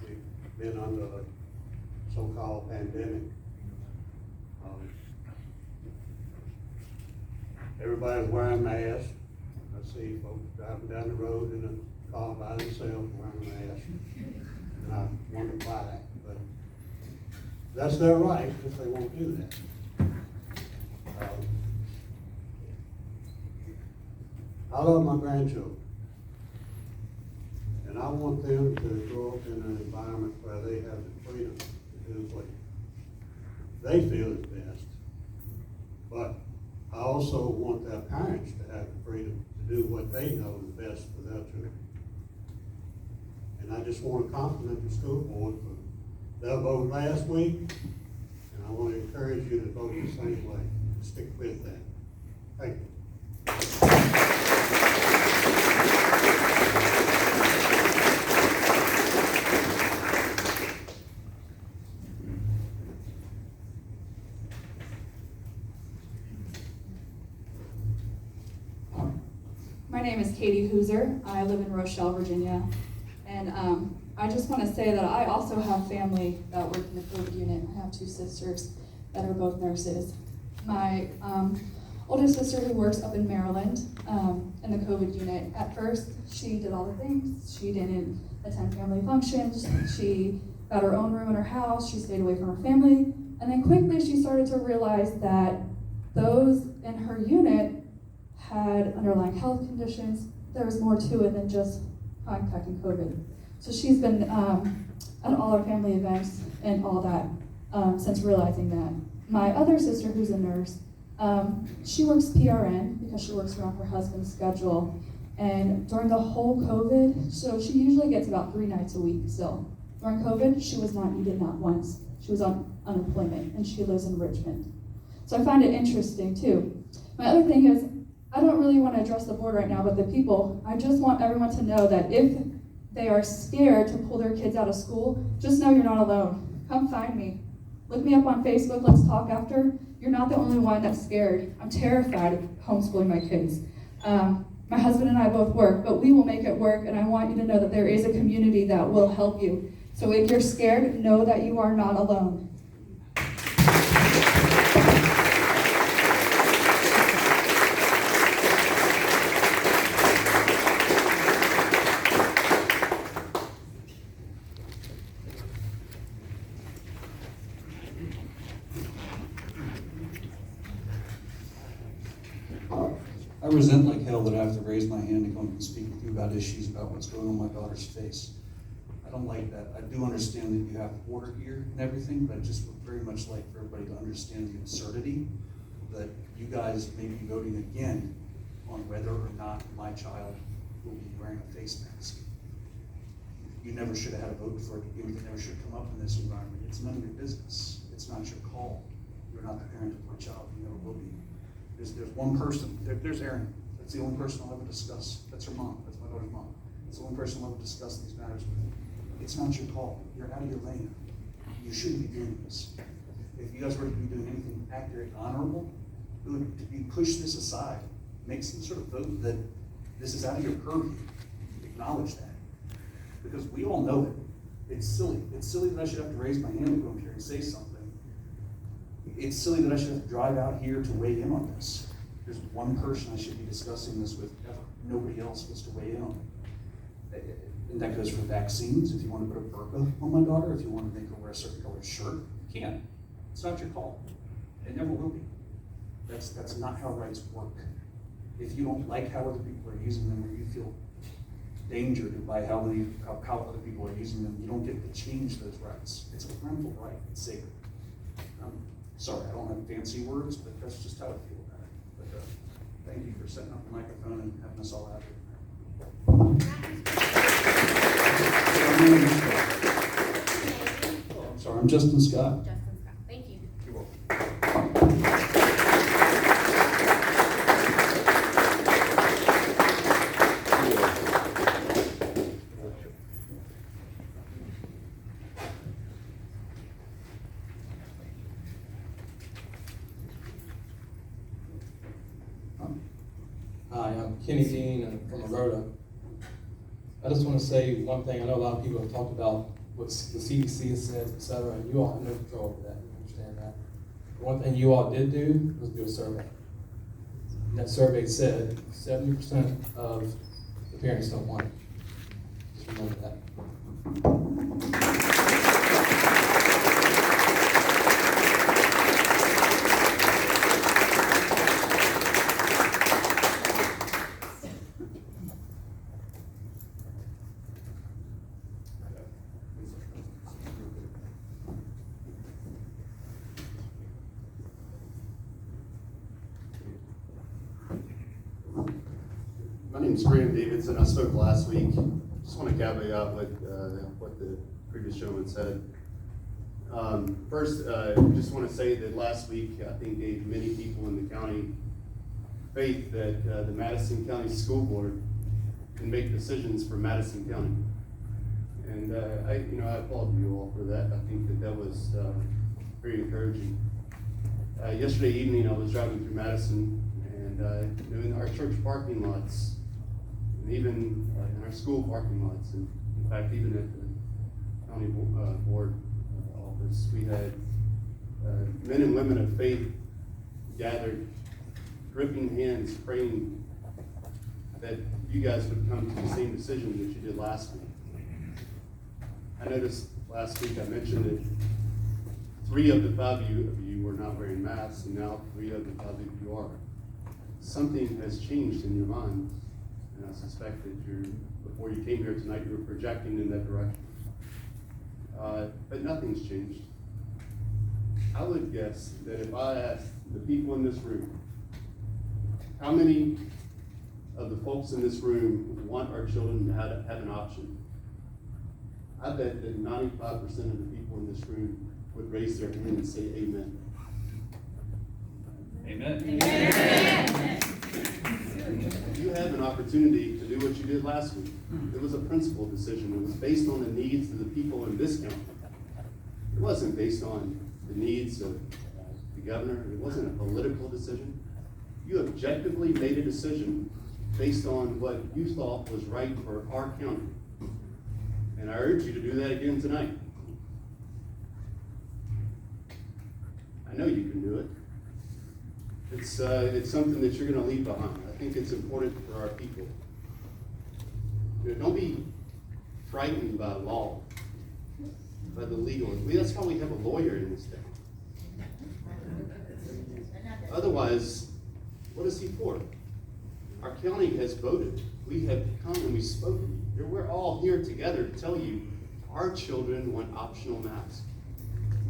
we've been under a so-called pandemic. Everybody's wearing masks. I see folks driving down the road in a car by themselves wearing a mask. And I wonder why, but that's their right if they won't do that. I love my grandchildren. And I want them to grow up in an environment where they have the freedom to do what they feel is best. But I also want their parents to have the freedom to do what they know is best for their children. And I just want to compliment the school board for their vote last week, and I want to encourage you to vote the same way. Stick with that. Thank you. My name is Katie Hooser. I live in Rochelle, Virginia. And I just want to say that I also have family that work in the COVID unit. I have two sisters that are both nurses. My older sister who works up in Maryland in the COVID unit, at first she did all the things. She didn't attend family functions. She got her own room in her house. She stayed away from her family. And then quickly she started to realize that those in her unit had underlying health conditions. There was more to it than just contacting COVID. So she's been at all our family events and all that since realizing that. My other sister, who's a nurse, she works PRN because she works around her husband's schedule. And during the whole COVID, so she usually gets about 3 nights a week still. During COVID, she was not needed not once. She was on unemployment, and she lives in Richmond. So I find it interesting too. My other thing is, I don't really want to address the board right now, but the people, I just want everyone to know that if they are scared to pull their kids out of school, just know you're not alone. Come find me. Look me up on Facebook, let's talk after. You're not the only one that's scared. I'm terrified of homeschooling my kids. My husband and I both work, but we will make it work, and I want you to know that there is a community that will help you. So if you're scared, know that you are not alone. I resent like hell that I have to raise my hand and come and speak with you about issues about what's going on in my daughter's face. I don't like that. I do understand that you have order here and everything, but I just would very much like for everybody to understand the absurdity that you guys may be voting again on whether or not my child will be wearing a face mask. You never should have had a vote for it. You never should come up in this environment. It's none of your business. It's not your call. You're not the parent of my child. You never will be. There's one person, there's Erin. That's the only person I'll ever discuss. That's her mom. That's my daughter's mom. It's the only person I'll ever discuss these matters with. It's not your call. You're out of your lane. You shouldn't be doing this. If you guys were to be doing anything accurate and honorable, it would be push this aside. Make some sort of vote that this is out of your purview. Acknowledge that. Because we all know it. It's silly. It's silly that I should have to raise my hand and go up here and say something. It's silly that I should have to drive out here to weigh in on this. There's one person I should be discussing this with ever. Nobody else gets to weigh in on it. And that goes for vaccines. If you want to put a burqa on my daughter, if you want to make her wear a certain colored shirt, you can't. It's not your call. It never will be. That's not how rights work. If you don't like how other people are using them, or you feel endangered by how other people are using them, you don't get to change those rights. It's a parental right. It's sacred. Sorry, I don't have fancy words, but that's just how I feel about it. But thank you for setting up the microphone and having us all out here. I'm sorry, I'm Justin Scott. Justin Scott, thank you. You're welcome. Hi, I'm Kenny Dean from Alberta. I just want to say one thing. I know a lot of people have talked about what the CDC has said, et cetera, and you all have no control over that. You understand that. But one thing you all did do was do a survey. And that survey said 70% of the parents don't want it. Just remember that. My name is Graham Davidson. I spoke last week. Just want to caveat what the previous gentleman said. First, just want to say that last week, I think gave many people in the county faith that the Madison County School Board can make decisions for Madison County. And I applaud you all for that. I think that was very encouraging. Yesterday evening, I was driving through Madison, and in our church parking lots, and even in our school parking lots, and in fact, even at the county board office, we had men and women of faith gathered, gripping hands, praying that you guys would come to the same decision that you did last week. I noticed last week I mentioned that 3 of the 5 of you were not wearing masks, and now 3 of the 5 of you are. Something has changed in your mind, and I suspect that before you came here tonight, you were projecting in that direction. But nothing's changed. I would guess that if I asked the people in this room, how many of the folks in this room want our children to have an option, I bet that 95% of the people in this room would raise their hand and say amen. Amen. Amen. You have an opportunity to do what you did last week. It was a principled decision. It was based on the needs of the people in this county. It wasn't based on the needs of the governor. It wasn't a political decision. You objectively made a decision based on what you thought was right for our county. And I urge you to do that again tonight. I know you can do it. It's something that you're going to leave behind. I think it's important for our people. Don't be frightened by law, by the legal. That's why we have a lawyer in this town. Otherwise, what is he for? Our county has voted. We have come and we've spoken. We're all here together to tell you our children want optional masks.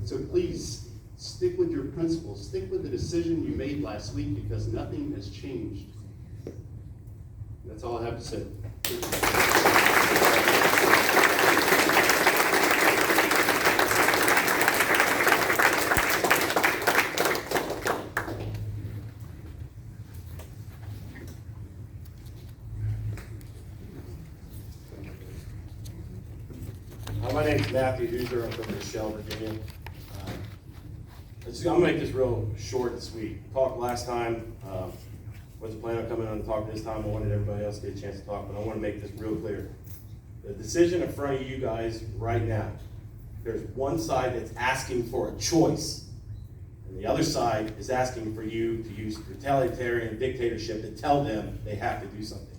So please, stick with your principles. Stick with the decision you made last week, because nothing has changed. That's all I have to say. My name's Matthew Hooser. I'm from Rochelle, Virginia. I'm gonna make this real short and sweet. Talked last time, wasn't planning on coming on and talking this time. I wanted everybody else to get a chance to talk, but I want to make this real clear. The decision in front of you guys right now, there's one side that's asking for a choice, and the other side is asking for you to use totalitarian dictatorship to tell them they have to do something.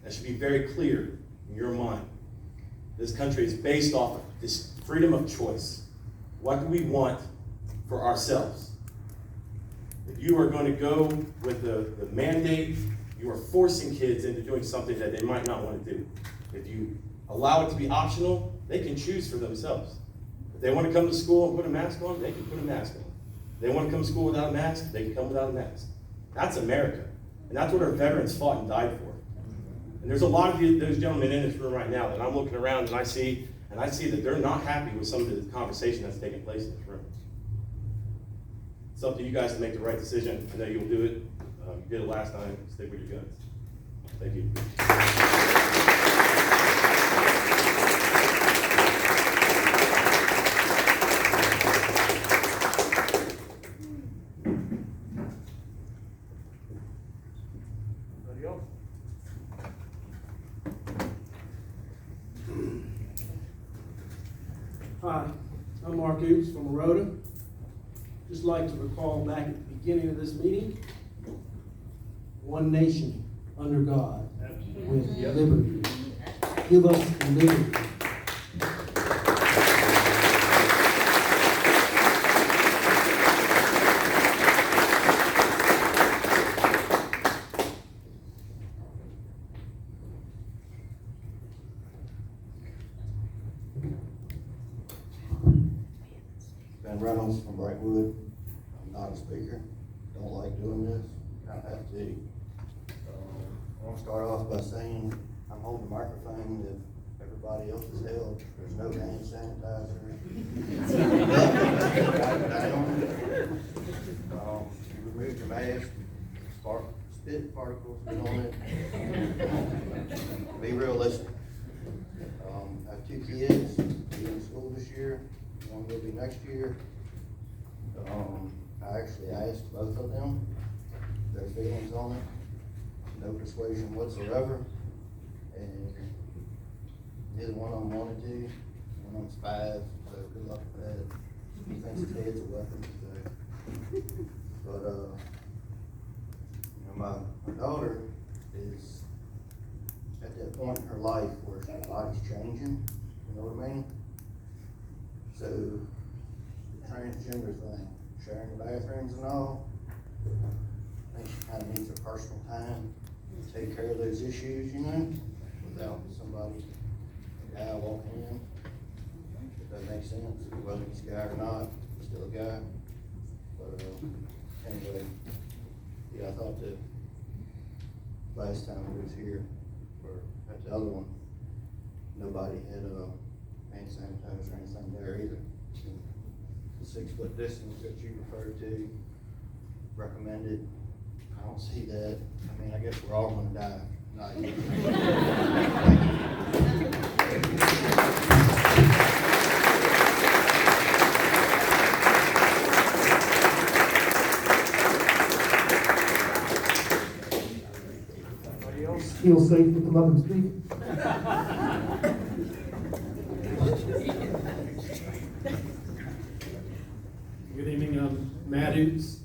That should be very clear in your mind. This country is based off of this freedom of choice. What do we want for ourselves? If you are going to go with the mandate, you are forcing kids into doing something that they might not want to do. If you allow it to be optional, they can choose for themselves. If they want to come to school and put a mask on, they can put a mask on. If they want to come to school without a mask, they can come without a mask. That's America. And that's what our veterans fought and died for. And there's a lot of those gentlemen in this room right now that I'm looking around and I see that they're not happy with some of the conversation that's taking place in this room. It's up to you guys to make the right decision. I know you'll do it. You did it last time. Stick with your guns. Thank you. Anybody else? Hi, I'm Mark Oots from Rhoda. Just like to recall back at the beginning of this meeting, one nation under God with liberty. Give us liberty. Reynolds from Brightwood. I'm not a speaker. Don't like doing this. I have to. to start off by saying I'm holding the microphone if everybody else is held. There's no hand sanitizer. You remove your mask, spit particles get on it. Be realistic. I have 2 kids, be in school this year, one will be next year. I actually asked both of them their feelings on it, no persuasion whatsoever, and neither one of them wanted to. One of them's 5, so good luck with that. He thinks his head's a weapon, so. But, my daughter is at that point in her life where her body's changing, you know what I mean? So, the transgender thing, sharing the bathrooms and all, I think she kind of needs her personal time to take care of those issues, you know, without somebody, a guy walking in. If that makes sense, whether he's a guy or not, he's still a guy. But, anyway, yeah, I thought that last time we was here, or at the other one, nobody had hand sanitizer or anything there either. The 6-foot distance that you referred to, recommended, I don't see that. I mean, I guess we're all gonna die. Not you. Feel safe to come up and speak? Good evening, I'm Matt Oots,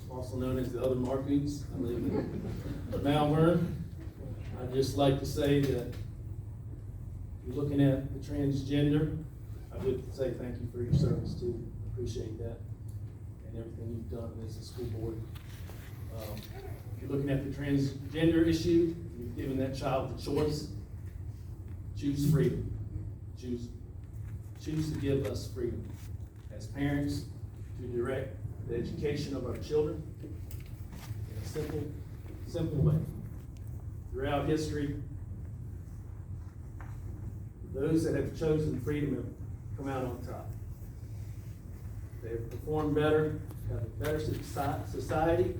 also known as the other Mark Oots. I live in Malvern. I'd just like to say that if you're looking at the transgender, I would say thank you for your service too. Appreciate that and everything you've done as a school board. If you're looking at the transgender issue, you've given that child the choice. Choose freedom. Choose to give us freedom as parents to direct the education of our children in a simple way. Throughout history, those that have chosen freedom have come out on top. They have performed better, have a better society,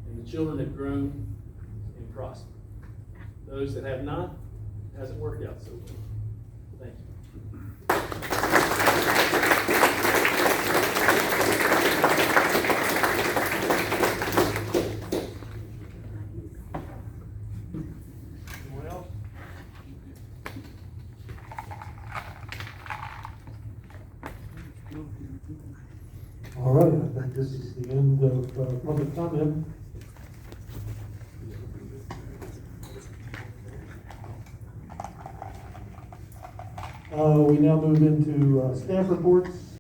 and the children have grown and prospered. Those that have not, it hasn't worked out so well. Thank you. Anyone else? All right, I think this is the end of public comment. We now move into staff reports.